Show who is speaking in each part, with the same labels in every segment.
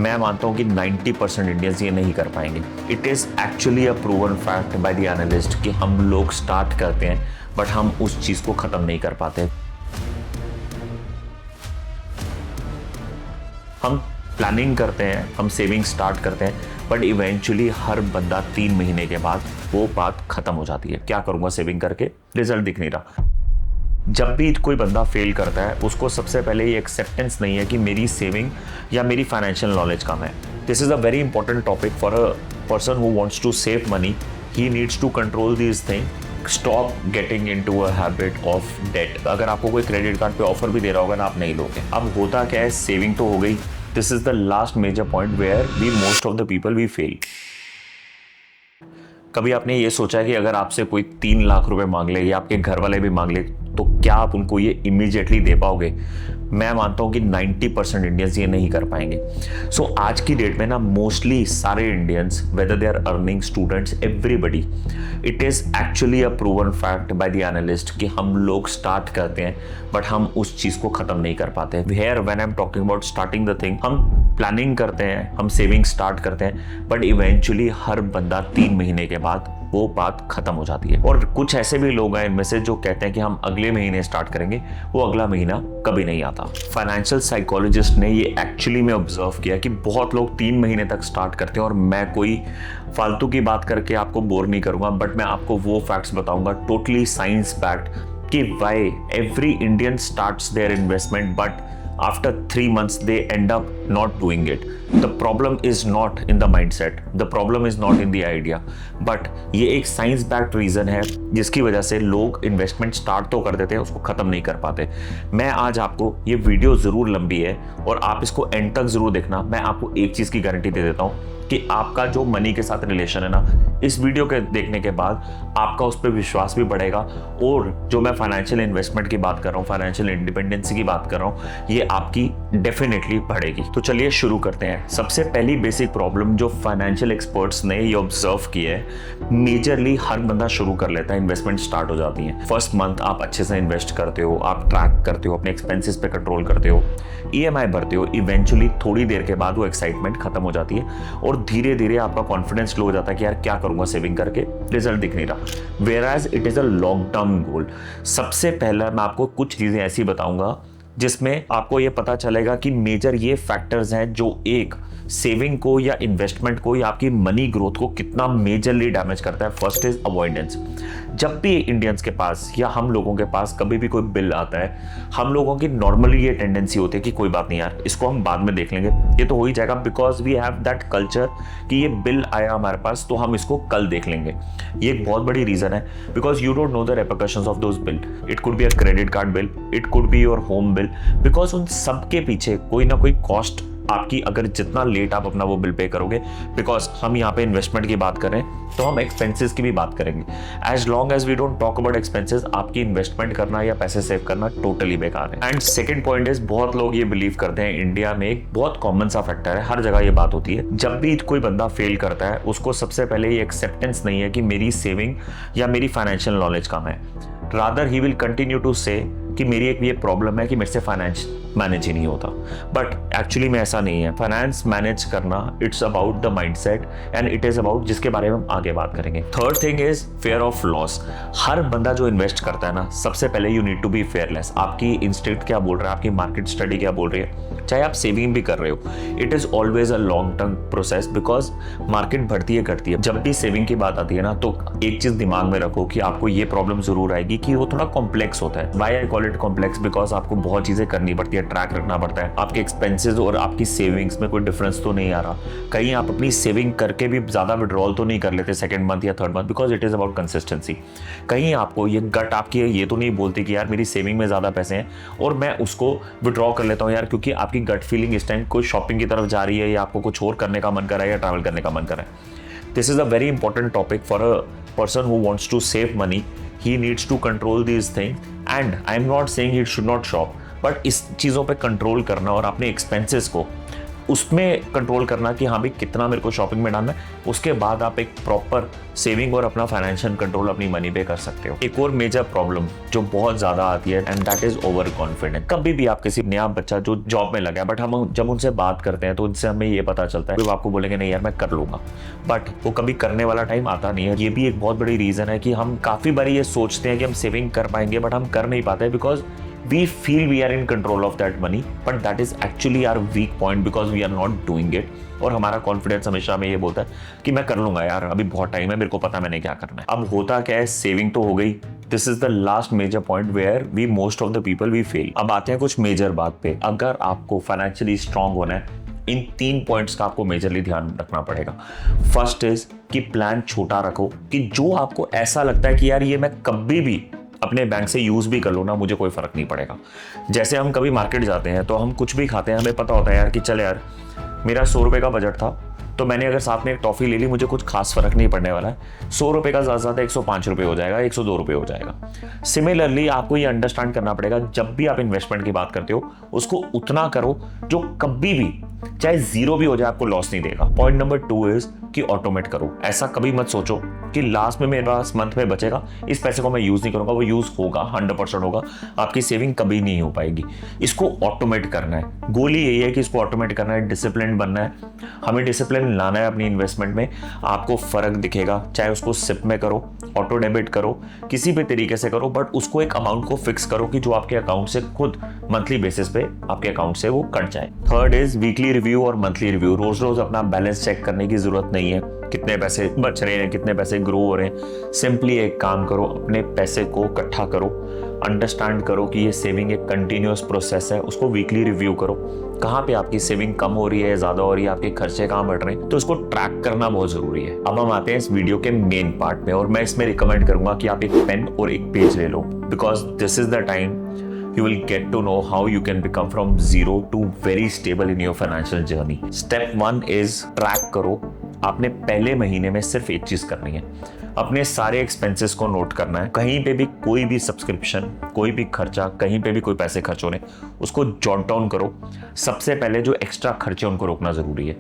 Speaker 1: मैं मानता हूँ कि 90% इंडियंस ये नहीं कर पाएंगे। It is actually a proven fact by the analyst कि हम लोग स्टार्ट करते हैं बट हम उस चीज़ को ख़त्म नहीं कर पाते। हम प्लानिंग करते हैं, हम सेविंग स्टार्ट करते हैं, बट इवेंचुअली हर बंदा 3 महीने के बाद वो बात ख़त्म हो जाती है। क्या करूँगा सेविंग करके, रिजल्ट दिख नहीं रहा। जब भी कोई बंदा फेल करता है उसको सबसे पहले ये एक्सेप्टेंस नहीं है कि मेरी सेविंग या मेरी फाइनेंशियल नॉलेज कम है। This is a very important topic for a person who wants to save money. He needs to control this thing. Stop getting into a habit of debt. अगर आपको कोई क्रेडिट कार्ड पे offer भी दे रहा होगा ना, आप नहीं लोगे। अब होता क्या है, सेविंग तो हो गई। This is the last major point where we most of the people we fail. कभी आपने ये सोचा कि अगर आपसे कोई 3 लाख रुपए मांग ले या आपके घर वाले भी मांग ले तो क्या आप उनको ये इमीडिएटली दे पाओगे? मैं मानता हूँ कि 90% इंडियंस ये नहीं कर पाएंगे। सो आज की डेट में ना मोस्टली सारे Indians, whether they are earning, students, everybody, it is actually a proven fact by the analyst कि हम लोग स्टार्ट करते हैं बट हम उस चीज़ को ख़त्म नहीं कर पाते। Here when I am talking about starting the thing, हम प्लानिंग करते हैं, हम सेविंग स्टार्ट करते हैं, बट इवेंचुअली हर बंदा 3 महीने के बाद वो बात खत्म हो जाती है। और कुछ ऐसे भी लोग हैं इनमें से जो कहते हैं कि हम अगले महीने स्टार्ट करेंगे, वो अगला महीना कभी नहीं आता। फाइनेंशियल साइकोलॉजिस्ट ने ये एक्चुअली में ऑब्जर्व किया कि बहुत लोग 3 महीने तक स्टार्ट करते हैं। और मैं कोई फालतू की बात करके आपको बोर नहीं करूंगा, बट मैं आपको वो फैक्ट्स बताऊंगा, टोटली साइंस बैक्ड, कि why every Indian starts their investment but after 3 months they end up not doing it. The problem is not in the mindset, the problem is not in the idea, but ये एक science backed reason है जिसकी वजह से लोग investment start तो कर देते हैं, उसको खत्म नहीं कर पाते। मैं आज आपको, ये वीडियो जरूर लंबी है और आप इसको एंड तक जरूर देखना। मैं आपको एक चीज की गारंटी दे देता हूँ कि आपका जो मनी के साथ रिलेशन है ना, इस वीडियो के देखने के बाद आपका उस पर विश्वास भी बढ़ेगा। और जो मैं फाइनेंशियल इन्वेस्टमेंट की बात कर रहा हूँ, फाइनेंशियल इंडिपेंडेंसी की बात कर रहा हूँ, ये आपकी डेफिनेटली बढ़ेगी। तो चलिए शुरू करते हैं। सबसे पहली बेसिक प्रॉब्लम जो फाइनेंशियल एक्सपर्ट्स ने ये ऑब्जर्व की है, मेजरली हर बंदा शुरू कर लेता है, इन्वेस्टमेंट स्टार्ट हो जाती है। फर्स्ट मंथ आप अच्छे से इन्वेस्ट करते हो, आप ट्रैक करते हो, अपने एक्सपेंसेस पे कंट्रोल करते हो, EMI भरते हो। इवेंचुअली थोड़ी देर के बाद वो एक्साइटमेंट खत्म हो जाती है और धीरे धीरे आपका कॉन्फिडेंस लो हो जाता है कि यार क्या करूंगा सेविंग करके, रिजल्ट दिख नहीं रहा। Whereas it is a long term goal. सबसे पहला मैं आपको कुछ चीजें ऐसी बताऊंगा जिसमें आपको ये पता चलेगा कि मेजर ये फैक्टर्स हैं जो एक सेविंग को या इन्वेस्टमेंट को या आपकी मनी ग्रोथ को कितना मेजरली डैमेज करता है। First is avoidance. जब भी इंडियंस के पास या हम लोगों के पास कभी भी कोई बिल आता है, हम लोगों की नॉर्मली ये टेंडेंसी होती है कि कोई बात नहीं यार, इसको हम बाद में देख लेंगे, ये तो हो ही जाएगा, because we have that culture कि ये बिल आया हमारे पास तो हम इसको कल देख लेंगे। ये एक बहुत बड़ी रीजन है, because you don't know the repercussions of those bill. It could be a credit card bill, it could be your home bill, because उन सबके पीछे कोई ना कोई कॉस्ट आपकी, अगर जितना लेट आप अपना वो बिल पे करोगे, बिकॉज हम यहाँ पे इन्वेस्टमेंट की बात करें तो हम एक्सपेंसेस की भी बात करेंगे। As long as we don't talk about expenses, आपकी इन्वेस्टमेंट करना या पैसे सेव करना टोटली बेकार है। एंड सेकंड पॉइंट इज, बहुत लोग ये बिलीव करते हैं, इंडिया में एक बहुत कॉमन सा फैक्टर है, हर जगह ये बात होती है, जब भी कोई बंदा फेल करता है उसको सबसे पहले ये एक्सेप्टेंस नहीं है कि मेरी सेविंग या मेरी फाइनेंशियल नॉलेज कम है। Rather he will continue to say कि मेरी एक ये प्रॉब्लम है कि मेरे से फाइनेंस मैनेज ही नहीं होता। बट एक्चुअली में ऐसा नहीं है। फाइनेंस मैनेज करना, it's about the mindset and it is about, जिसके बारे में हम आगे बात करेंगे। Third thing is fear of loss. हर बंदा जो इन्वेस्ट करता है ना, सबसे पहले you need to be fearless. आपकी इंस्टिंक्ट क्या बोल रहा है, आपकी मार्केट स्टडी क्या बोल रही है, चाहे आप सेविंग भी कर रहे हो, it is always a long term process, because market बढ़ती है करती है। जब भी सेविंग की बात आती है ना, तो एक चीज दिमाग में रखो कि आपको ये प्रॉब्लम जरूर आएगी कि वो थोड़ा कॉम्प्लेक्स होता है। Why I call it complex, because आपको बहुत चीजें करनी पड़ती है, ट्रैक रखना पड़ता है, आपके एक्सपेंसेस और आपकी सेविंग्स में कोई डिफरेंस तो नहीं आ रहा, कहीं आप अपनी सेविंग करके भी ज्यादा विड्रॉल तो नहीं कर लेते सेकंड मंथ या third month, because it is about consistency. कहीं आपको ये गट आपकी ये तो नहीं बोलती कि यार मेरी सेविंग में ज्यादा पैसे हैं और मैं उसको विड्रॉ कर लेता हूँ यार, क्योंकि आपकी गट फीलिंग इस टाइम कोई शॉपिंग की तरफ जा रही है या आपको कुछ और करने का मन कर रहा है या ट्रैवल करने का मन कर रहा है। This is a very important topic for a person who wants to save money. He needs to control these things, and I'm not saying he should not shop, but इस चीज़ों पे कंट्रोल करना और अपने एक्सपेंसेस को उसमें control करना कि हाँ भाई कितना मेरे को शॉपिंग में डालना है, उसके बाद आप एक प्रॉपर सेविंग और अपना फाइनेंशियल कंट्रोल अपनी मनी पे कर सकते हो। एक और मेजर प्रॉब्लम जो बहुत ज्यादा आती है, and that is over confidence. कभी भी आप किसी नया बच्चा जो जॉब में लगा है, बट हम जब उनसे बात करते हैं तो उनसे हमें ये पता चलता है, वो आपको बोलेंगे नहीं यार मैं कर लूंगा, बट वो कभी करने वाला टाइम आता नहीं है। ये भी एक बहुत बड़ी रीजन है कि हम काफी बार ये सोचते हैं कि हम सेविंग कर पाएंगे, बट हम कर नहीं पाते, because we feel we are in control of that money, but that is actually our weak point because we are not doing it। और हमारा कॉन्फिडेंस हमेशा हमें ये बोलता है कि मैं कर लूंगा यार, अभी बहुत टाइम है, मेरे को पता मैंने क्या करना है। अब होता क्या है, सेविंग तो हो गई, this is the last major point where we most of the people we fail. अब आते हैं कुछ मेजर बात पे। अगर आपको फाइनेंशियली स्ट्रांग होना है, इन 3 पॉइंट्स का आपको मेजरली ध्यान रखना पड़ेगा। फर्स्ट इज कि प्लान छोटा रखो, कि जो आपको ऐसा लगता है कि यार ये मैं कभी भी अपने बैंक से यूज भी कर लो ना, मुझे कोई फर्क नहीं पड़ेगा। जैसे हम कभी मार्केट जाते हैं तो हम कुछ भी खाते हैं, हमें पता होता है यार कि चल यार मेरा 100 रुपये का बजट था, तो मैंने अगर साथ में एक टॉफी ले ली, मुझे कुछ खास फर्क नहीं पड़ने वाला है, 100 रुपये का ज़्यादा से ज़्यादा 105 रुपये हो जाएगा, 102 रुपये हो जाएगा। सिमिलरली आपको ये अंडरस्टैंड करना पड़ेगा, जब भी आप इन्वेस्टमेंट की बात करते हो उसको उतना करो जो कभी भी चाहे जीरो भी हो जाए आपको लॉस नहीं देगा। पॉइंट नंबर 2 इज कि ऑटोमेट करो। ऐसा कभी मत सोचो कि लास्ट में मेरे पास मंथ में बचेगा, इस पैसे को मैं यूज नहीं करूंगा, वो यूज होगा, 100% होगा, आपकी सेविंग कभी नहीं हो पाएगी। इसको ऑटोमेट करना है। गोल ही यही है कि इसको ऑटोमेट करना है, डिसिप्लिन बनना है, हमें डिसिप्लिन लाना है अपनी इन्वेस्टमेंट में। आपको फर्क दिखेगा, चाहे उसको सिप में करो, ऑटो डेबिट करो, किसी भी तरीके से करो, बट उसको एक अमाउंट को फिक्स करो कि जो आपके अकाउंट से खुद मंथली बेसिस पे आपके अकाउंट से वो कट जाए। थर्ड इज वीकली रिव्यू और मंथली रिव्यू। रोज रोज अपना बैलेंस चेक करने की जरूरत नहीं है, कितने पैसे बच रहे हैं, कितने पैसे ग्रो हो रहे हैं। सिंपली एक काम करो, अपने पैसे को इकट्ठा करो, अंडरस्टैंड करो कि ये सेविंग एक कंटिन्यूअस प्रोसेस है, उसको वीकली रिव्यू करो, कहाँ पे आपकी सेविंग कम हो रही है, ज्यादा हो रही है, आपके खर्चे कहाँ बढ़ रहे हैं, तो उसको ट्रैक करना बहुत जरूरी है। अब हम आते हैं इस वीडियो के मेन पार्ट में, और मैं इसमें रिकमेंड करूंगा कि आप एक पेन और एक पेज ले लो, because this is the time you will get to know how you can become from zero to very stable in your financial journey. Step 1 is track करो। आपने पहले महीने में सिर्फ एक चीज करनी है, अपने सारे एक्सपेंसेस को नोट करना है। कहीं पे भी कोई भी सब्सक्रिप्शन, कोई भी खर्चा, कहीं पे भी कोई पैसे खर्च हो रहे, उसको जॉट डाउन करो। सबसे पहले जो एक्स्ट्रा खर्चे उनको रोकना जरूरी है।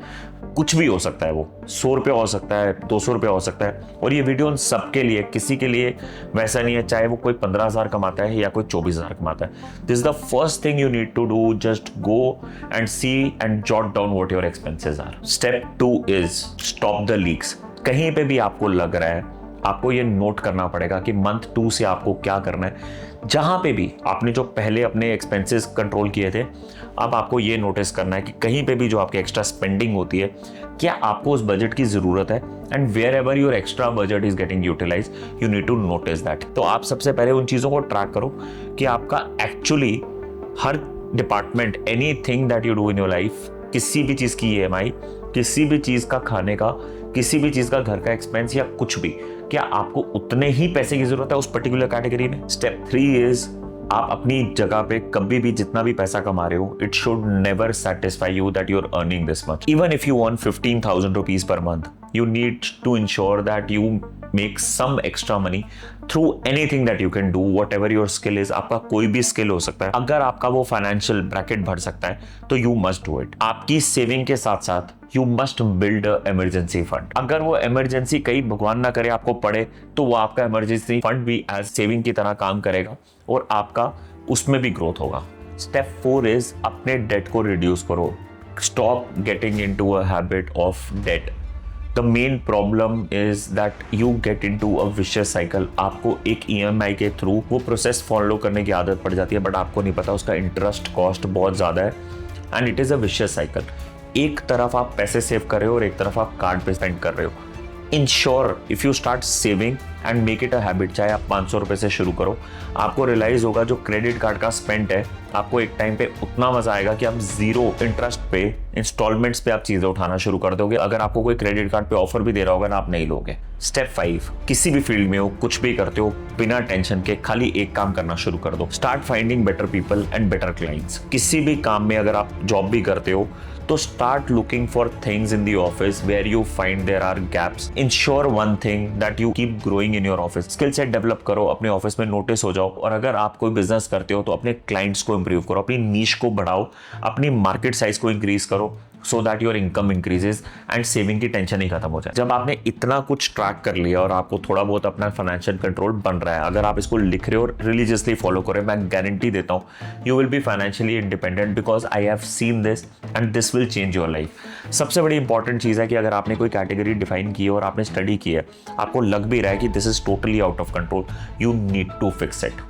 Speaker 1: कुछ भी हो सकता है, वो 100 रुपये हो सकता है, 200 रुपये हो सकता है, और ये वीडियो उन सबके लिए, किसी के लिए वैसा नहीं है, चाहे वो कोई 15,000 कमाता है या कोई 24,000 कमाता है। This is the first thing you need to do, just go and see and jot down what your expenses are. Step 2 is stop the leaks. कहीं पे भी आपको लग रहा है, आपको ये नोट करना पड़ेगा कि मंथ 2 से आपको क्या करना है। जहां पे भी आपने जो पहले अपने एक्सपेंसेस कंट्रोल किए थे, अब आपको ये नोटिस करना है कि कहीं पे भी जो आपकी एक्स्ट्रा स्पेंडिंग होती है, क्या आपको उस बजट की जरूरत है, and wherever your extra budget is getting utilize, you need to notice that. तो आप सबसे पहले उन चीजों को ट्रैक करो कि आपका actually her department, any thing that you do in your life, किसी भी चीज की EMI, किसी भी चीज का खाने का, किसी भी चीज का घर का एक्सपेंस या कुछ भी, क्या आपको उतने ही पैसे की जरूरत है उस पर्टिकुलर कैटेगरी में। स्टेप 3 इज आप अपनी जगह पे कभी भी जितना भी पैसा कमा रहे हो, it should never satisfy you that you are earning this much. Even if you earn 15,000 rupees per month, you need to ensure that you make some extra money through anything that you can do, whatever your skill is। आपका कोई भी skill हो सकता है, अगर आपका वो financial bracket भर सकता है तो you must do it। आपकी सेविंग के साथ साथ you must build a emergency fund। अगर वो इमरजेंसी कहीं भगवान ना करे आपको पड़े, तो वो आपका इमरजेंसी फंड भी एज सेविंग की तरह काम करेगा और आपका उसमें भी ग्रोथ होगा। स्टेप 4 इज अपने डेट को रिड्यूस करो। Stop getting into a habit of debt. The main problem is that you get into a vicious cycle। आपको एक EMI के थ्रू वो प्रोसेस फॉलो करने की आदत पड़ जाती है, बट आपको नहीं पता उसका इंटरेस्ट कॉस्ट बहुत ज़्यादा है, and it is a vicious cycle. एक तरफ आप पैसे सेव कर रहे हो और एक तरफ आप कार्ड पे स्पेंड कर रहे हो। Ensure if you start saving and make it a habit, चाहे आप 500 रुपये से शुरू करो, आपको रियलाइज होगा जो क्रेडिट कार्ड का स्पेंड है, आपको एक टाइम पे उतना मजा आएगा कि आप 0 इंटरेस्ट पे, इंस्टॉलमेंट्स पे आप चीजें उठाना शुरू कर दोगे। अगर आपको कोई क्रेडिट कार्ड पे ऑफर भी दे रहा होगा ना, आप नहीं लोगे। स्टेप 5, किसी भी फील्ड में हो, कुछ भी करते हो, बिना टेंशन के खाली एक काम करना शुरू कर दो। Start finding better people and better clients. किसी भी काम में अगर आप जॉब भी करते हो, तो start looking for things in the office where you find there are gaps। Ensure one thing that you keep growing in your office। Skill set develop करो, अपने ऑफिस में नोटिस हो जाओ, और अगर आप कोई बिजनेस करते हो तो अपने क्लाइंट्स को इंप्रूव करो, अपनी नीश को बढ़ाओ, अपनी मार्केट साइज को इंक्रीज करो, so that your income increases and saving की टेंशन ही खत्म हो जाए। जब आपने इतना कुछ ट्रैक कर लिया और आपको थोड़ा बहुत अपना फाइनेंशियल कंट्रोल बन रहा है, अगर आप इसको लिख रहे हो और रिलीजियसली फॉलो करें, मैं गारंटी देता हूँ you will be financially independent, because I have seen this and this will change your life. सबसे बड़ी इंपॉर्टेंट चीज़ है कि अगर आपने कोई कैटेगरी डिफाइन की है और आपने स्टडी की है, आपको लग भी रहा है कि this is totally out of control, you need to fix it.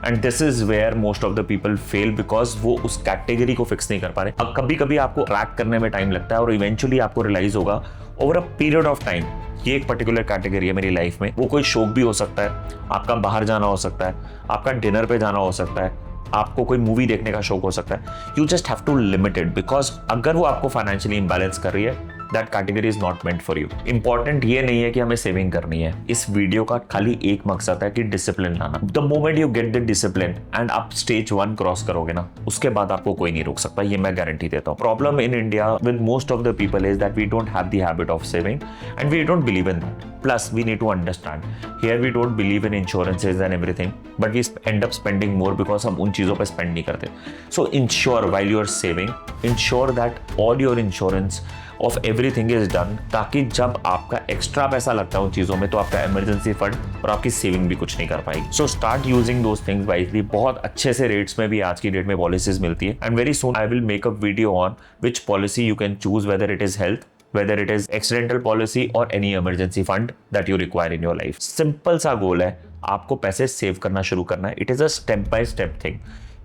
Speaker 1: And this is where most of the people fail, because वो उस कैटेगरी को फिक्स नहीं कर पा रहे। अब कभी कभी आपको ट्रैक करने में टाइम लगता है और इवेंचुअली आपको रियलाइज होगा over a period of time ये एक पर्टिकुलर कैटेगरी है मेरी लाइफ में। वो कोई शौक भी हो सकता है, आपका बाहर जाना हो सकता है, आपका डिनर पे जाना हो सकता है, आपको कोई मूवी देखने का शौक हो सकता है। You just have to limit it, because अगर वो आपको फाइनेंशियली इंबैलेंस कर रही है, that category is not meant for you. Important ये नहीं है कि हमें सेविंग करनी है, इस वीडियो का खाली एक मकसद है कि डिसिप्लिन लाना। The moment you get the discipline and आप स्टेज 1 क्रॉस करोगे ना, उसके बाद आपको कोई नहीं रोक सकता, ये मैं गारंटी देता हूँ। Problem in India with most of the people is that we don't have the habit of saving and we don't believe in that. Plus, we need to understand here we don't believe in insurances and everything, but we end up spending more because हम उन चीज़ों पे spend नहीं करते। So ensure while you are saving, ensure that all your insurance of everything is done, ताकि जब आपका extra पैसा लगता है उन चीज़ों में तो आपका इमरजेंसी फंड और आपकी सेविंग भी कुछ नहीं कर पाएगी। So start using those things wisely। बहुत अच्छे से रेट्स में भी आज की डेट में पॉलिसीज मिलती है and very soon I will make a video on which policy you can choose, whether it is health, whether it is accidental policy or any emergency fund that you require in your life। Simple सा गोल है, आपको पैसे save करना शुरू करना है। It is a step by step thing.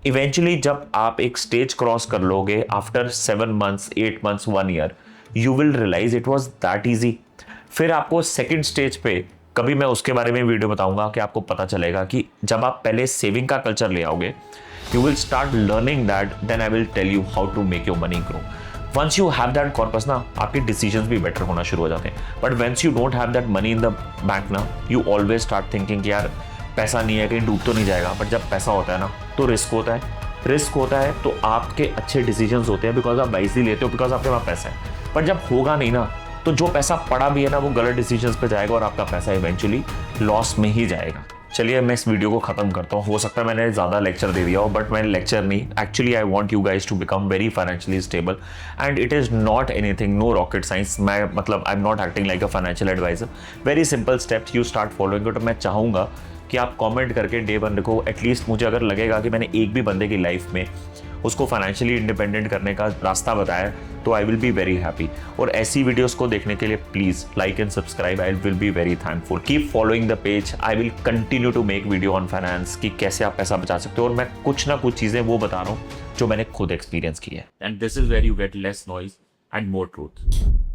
Speaker 1: Eventually जब आप एक स्टेज क्रॉस कर लोगे after 7 months, 8 months, 1 year, you will realize it was that easy. फिर आपको सेकेंड स्टेज पे कभी मैं उसके बारे में वीडियो बताऊंगा कि आपको पता चलेगा कि जब आप पहले सेविंग का कल्चर ले आओगे, you will start learning that, then I will tell you how to make your money grow. Once you have that corpus ना, आपके डिसीजंस भी बेटर होना शुरू हो जाते हैं। But once you don't have that money in the bank ना, you always start thinking यार पैसा नहीं है, कहीं डूब तो नहीं जाएगा। बट जब पैसा होता है ना, तो रिस्क होता है। रिस्क होता है तो आपके अच्छे डिसीजंस होते हैं, बिकॉज आप वाइजली लेते हो, बिकॉज आपके पास पैसा है। पर जब होगा नहीं ना, तो जो पैसा पड़ा भी है ना, वो गलत डिसीजंस पे जाएगा और आपका पैसा इवेंचुअली लॉस में ही जाएगा। चलिए मैं इस वीडियो को खत्म करता हूँ। हो सकता है मैंने ज़्यादा लेक्चर दे दिया हो, बट मैंने लेक्चर नहीं, actually I want you guys to become very financially stable and it is not anything, no rocket science. मैं मतलब I am not acting like a financial advisor. Very simple steps, you start following it. मैं चाहूँगा कि आप comment करके day 1 लिखो। At least मुझे अगर लगेगा कि मैंने एक भी बंदे की लाइफ में उसको फाइनेंशियली इंडिपेंडेंट करने का रास्ता बताया, तो I will be very happy. और ऐसी वीडियोस को देखने के लिए please like and subscribe, I will be very thankful. Keep following the page, I will continue to make video on finance कि कैसे आप पैसा बचा सकते हो। और मैं कुछ ना कुछ चीज़ें वो बता रहा हूँ जो मैंने खुद एक्सपीरियंस की है। And this is where you get less noise and more truth.